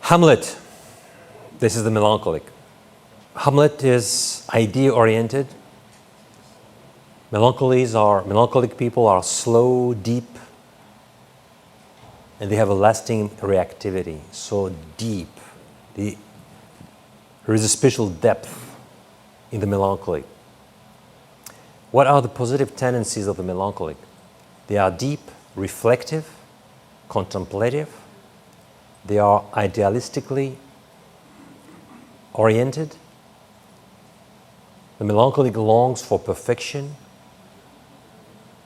Hamlet, this is the melancholic. Hamlet is idea-oriented. Melancholic people are slow, deep, and they have a lasting reactivity, so deep. There is a special depth in the melancholic. What are the positive tendencies of the melancholic? They are deep, reflective, contemplative. They are idealistically oriented. The melancholic longs for perfection.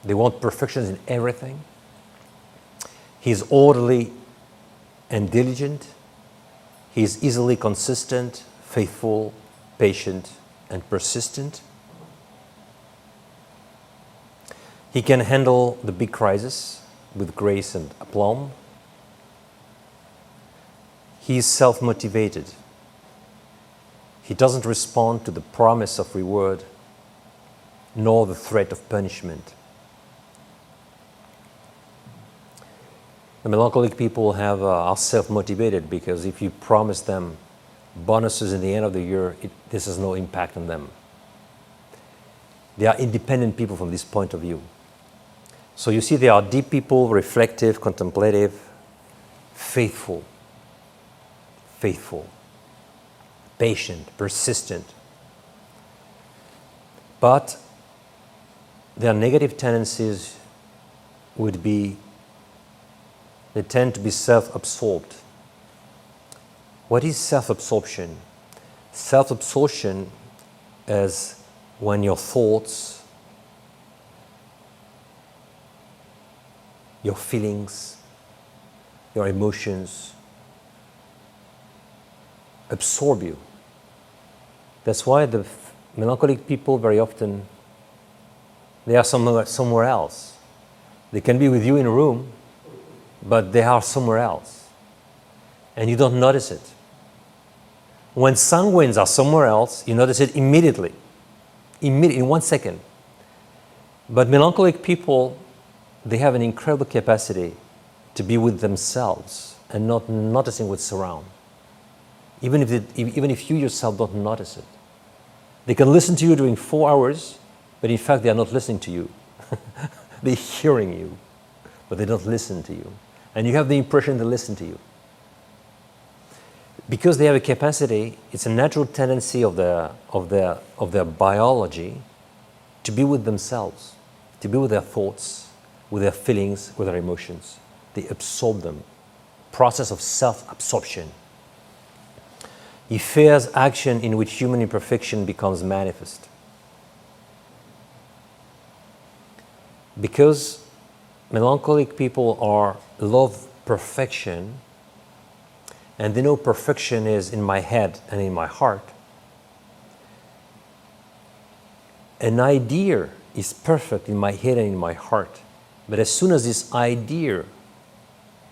They want perfections in everything. He is orderly and diligent. He is easily consistent, faithful, patient, and persistent. He can handle the big crisis with grace and aplomb. He is self-motivated. He doesn't respond to the promise of reward nor the threat of punishment. The melancholic people are self-motivated because if you promise them bonuses in the end of the year, this has no impact on them. They are independent people from this point of view. So you see, they are deep people, reflective, contemplative, faithful, patient, persistent. But their negative tendencies would be, they tend to be self-absorbed. What is self-absorption? Self-absorption is when your thoughts, your feelings, your emotions absorb you. That's why the melancholic people very often, they are somewhere else. They can be with you in a room, but they are somewhere else. And you don't notice it. When sanguines are somewhere else, you notice it immediately, in 1 second. But melancholic people, they have an incredible capacity to be with themselves and not noticing what's around. Even if you yourself don't notice it. They can listen to you during 4 hours, but in fact they are not listening to you. They're hearing you, but they don't listen to you. And you have the impression they listen to you. Because they have a capacity, it's a natural tendency of their biology to be with themselves, to be with their thoughts, with their feelings, with their emotions. They absorb them. Process of self-absorption. He fears action in which human imperfection becomes manifest. Because melancholic people love perfection, and they know perfection is in my head and in my heart. An idea is perfect in my head and in my heart. But as soon as this idea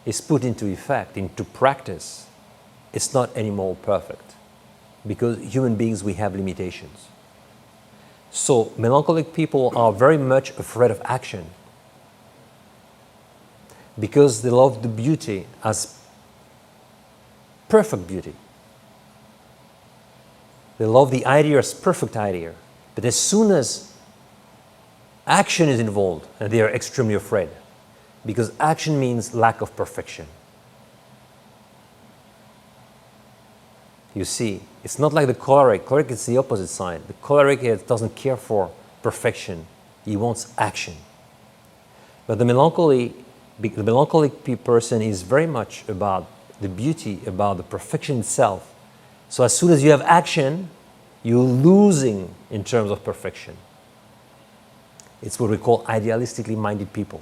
is put into effect, into practice, it's not anymore perfect. Because human beings, we have limitations. So melancholic people are very much afraid of action because they love the beauty as perfect beauty. They love the idea as perfect idea. But as soon as action is involved, they are extremely afraid because action means lack of perfection. You see, it's not like the choleric. Choleric is the opposite side. The choleric doesn't care for perfection. He wants action. But the melancholic person is very much about the beauty, about the perfection itself. So as soon as you have action, you're losing in terms of perfection. It's what we call idealistically minded people.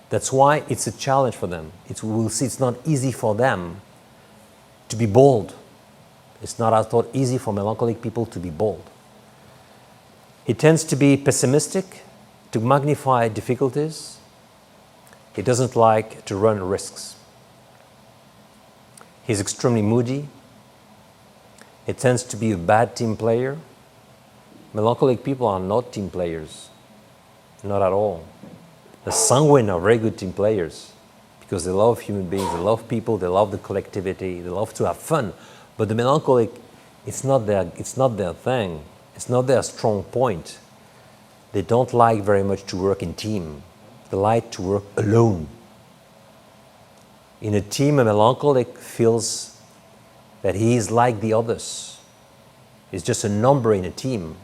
That's why it's a challenge for them. We'll see it's not easy for them to be bold. It's not at all easy for melancholic people to be bold. He tends to be pessimistic, to magnify difficulties. He doesn't like to run risks. He's extremely moody. He tends to be a bad team player. Melancholic people are not team players, not at all. The sanguine are very good team players. because they love human beings, they love people, they love the collectivity, they love to have fun. But the melancholic, it's not their thing. It's not their strong point. They don't like very much to work in team. They like to work alone. In a team, a melancholic feels that he is like the others. He's just a number in a team.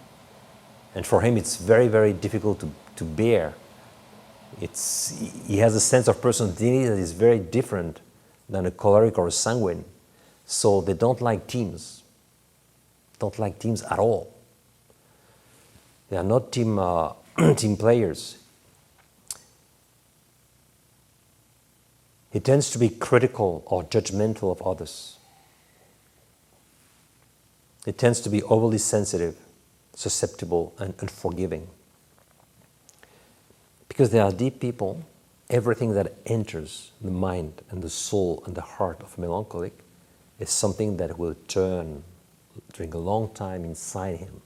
And for him, it's very, very difficult to bear. He has a sense of personal dignity that is very different than a choleric or a sanguine. So they don't like teams. Don't like teams at all. They are not team players. He tends to be critical or judgmental of others. He tends to be overly sensitive, susceptible, and unforgiving. Because they are deep people, everything that enters the mind and the soul and the heart of a melancholic is something that will turn during a long time inside him.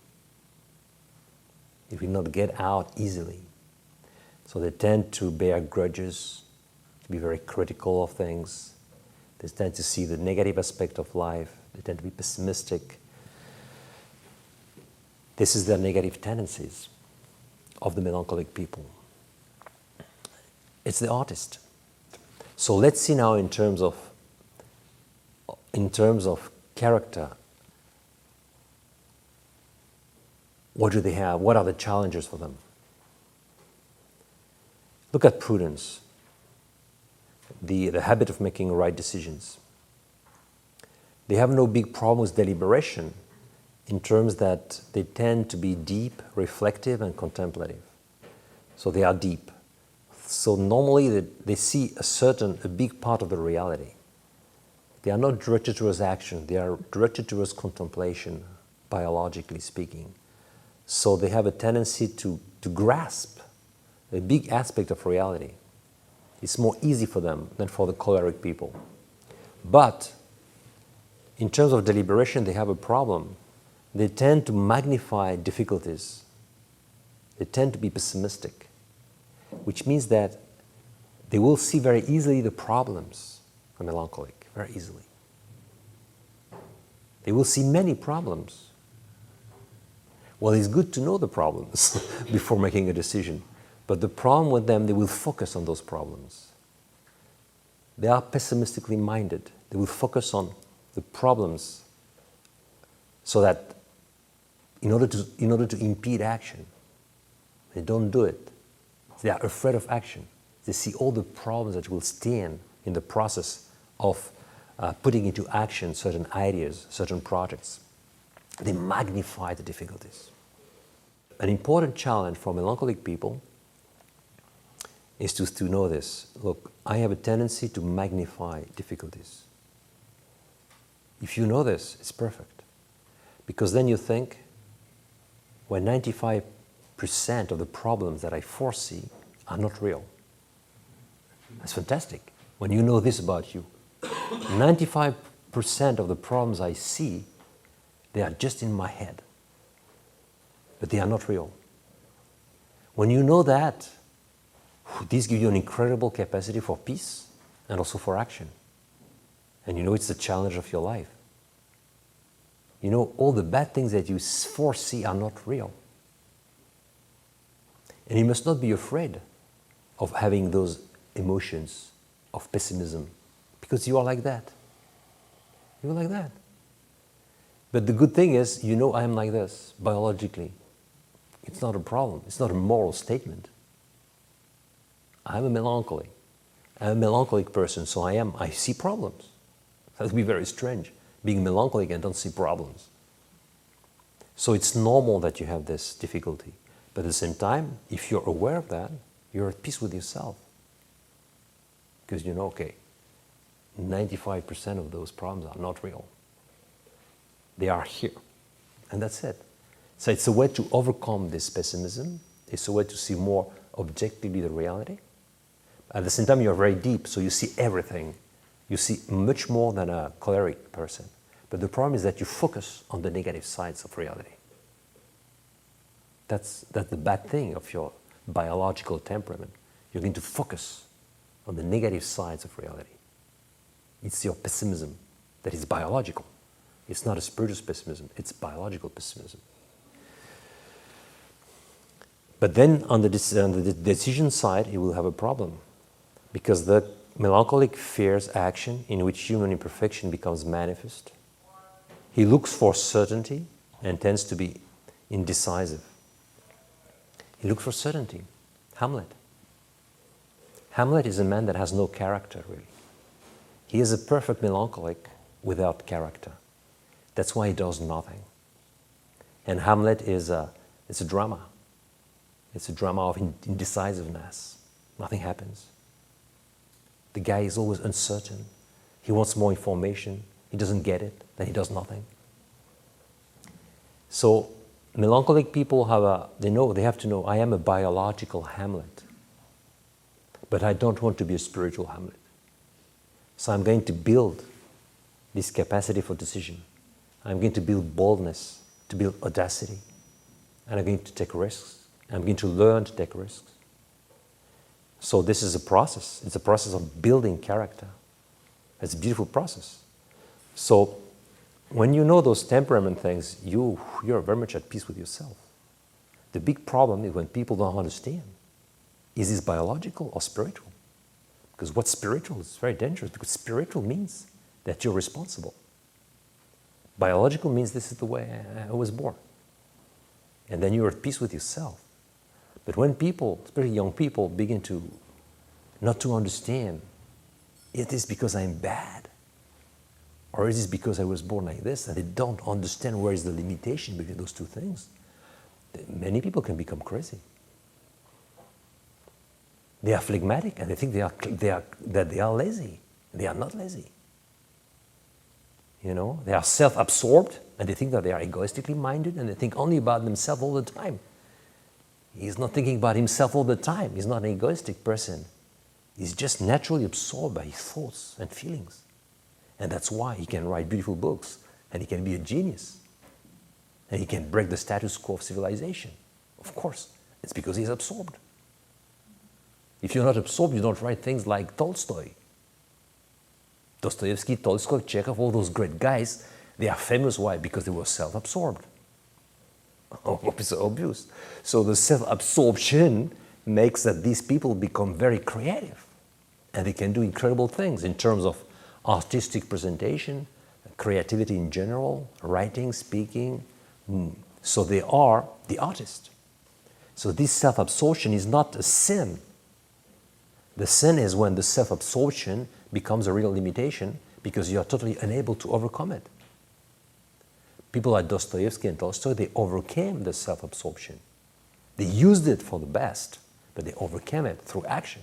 It will not get out easily. So they tend to bear grudges, to be very critical of things. They tend to see the negative aspect of life. They tend to be pessimistic. This is their negative tendencies of the melancholic people. It's the artist. So let's see now in terms of character, what do they have? What are the challenges for them? Look at prudence, the habit of making right decisions. They have no big problem with deliberation in terms that they tend to be deep, reflective, and contemplative. So they are deep. So normally they see a big part of the reality. They are not directed towards action, they are directed towards contemplation, biologically speaking. So they have a tendency to grasp a big aspect of reality. It's more easy for them than for the choleric people. But in terms of deliberation, they have a problem. They tend to magnify difficulties. They tend to be pessimistic, which means that they will see very easily the problems of melancholic, very easily. They will see many problems. Well, it's good to know the problems before making a decision. But the problem with them, they will focus on those problems. They are pessimistically minded. They will focus on the problems so that in order to impede action, they don't do it. They are afraid of action. They see all the problems that will stand in the process of putting into action certain ideas, certain projects. They magnify the difficulties. An important challenge for melancholic people is to know this. Look, I have a tendency to magnify difficulties. If you know this, it's perfect. Because then you think, well, 95% of the problems that I foresee are not real. That's fantastic. When you know this about you, 95% of the problems I see, they are just in my head. But they are not real. When you know that, these give you an incredible capacity for peace and also for action. And you know it's the challenge of your life. You know all the bad things that you foresee are not real. And you must not be afraid of having those emotions of pessimism, because you are like that. You are like that. But the good thing is, you know I am like this, biologically. It's not a problem. It's not a moral statement. I'm a melancholic. I'm a melancholic person, so I see problems. That would be very strange, being melancholic and don't see problems. So it's normal that you have this difficulty. But at the same time, if you're aware of that, you're at peace with yourself. Because you know, okay, 95% of those problems are not real. They are here. And that's it. So it's a way to overcome this pessimism. It's a way to see more objectively the reality. At the same time, you're very deep, so you see everything. You see much more than a choleric person. But the problem is that you focus on the negative sides of reality. That's the bad thing of your biological temperament. You're going to focus on the negative sides of reality. It's your pessimism that is biological. It's not a spiritual pessimism, it's biological pessimism. But then on the decision side, he will have a problem, because the melancholic fears action in which human imperfection becomes manifest. He looks for certainty and tends to be indecisive. He looks for certainty. Hamlet. Hamlet is a man that has no character, really. He is a perfect melancholic without character. That's why he does nothing. And Hamlet it's a drama. It's a drama of indecisiveness. Nothing happens. The guy is always uncertain. He wants more information. He doesn't get it, then he does nothing. So melancholic people they have to know, I am a biological Hamlet, but I don't want to be a spiritual Hamlet. So I'm going to build this capacity for decision. I'm going to build boldness, to build audacity, and I'm going to take risks. I'm going to learn to take risks. So this is a process. It's a process of building character. It's a beautiful process. So when you know those temperament things, you're very much at peace with yourself. The big problem is when people don't understand, is this biological or spiritual? Because what's spiritual is very dangerous, because spiritual means that you're responsible. Biological means this is the way I was born. And then you're at peace with yourself. But when people, especially young people, begin to not to understand, is this because I'm bad? Or is this because I was born like this? And they don't understand where is the limitation between those two things. Many people can become crazy. They are phlegmatic and they think that they are lazy. They are not lazy. You know, they are self-absorbed and they think that they are egoistically minded and they think only about themselves all the time. He's not thinking about himself all the time. He's not an egoistic person. He's just naturally absorbed by his thoughts and feelings. And that's why he can write beautiful books and he can be a genius. And he can break the status quo of civilization. Of course, it's because he's absorbed. If you're not absorbed, you don't write things like Tolstoy. Dostoevsky, Tolstoy, Chekhov, all those great guys, they are famous. Why? Because they were self-absorbed. It's obvious. So the self-absorption makes that these people become very creative. And they can do incredible things in terms of artistic presentation, creativity in general, writing, speaking. So they are the artist. So this self-absorption is not a sin. The sin is when the self-absorption becomes a real limitation because you are totally unable to overcome it. People like Dostoevsky and Tolstoy, they overcame the self-absorption. They used it for the best, but they overcame it through action.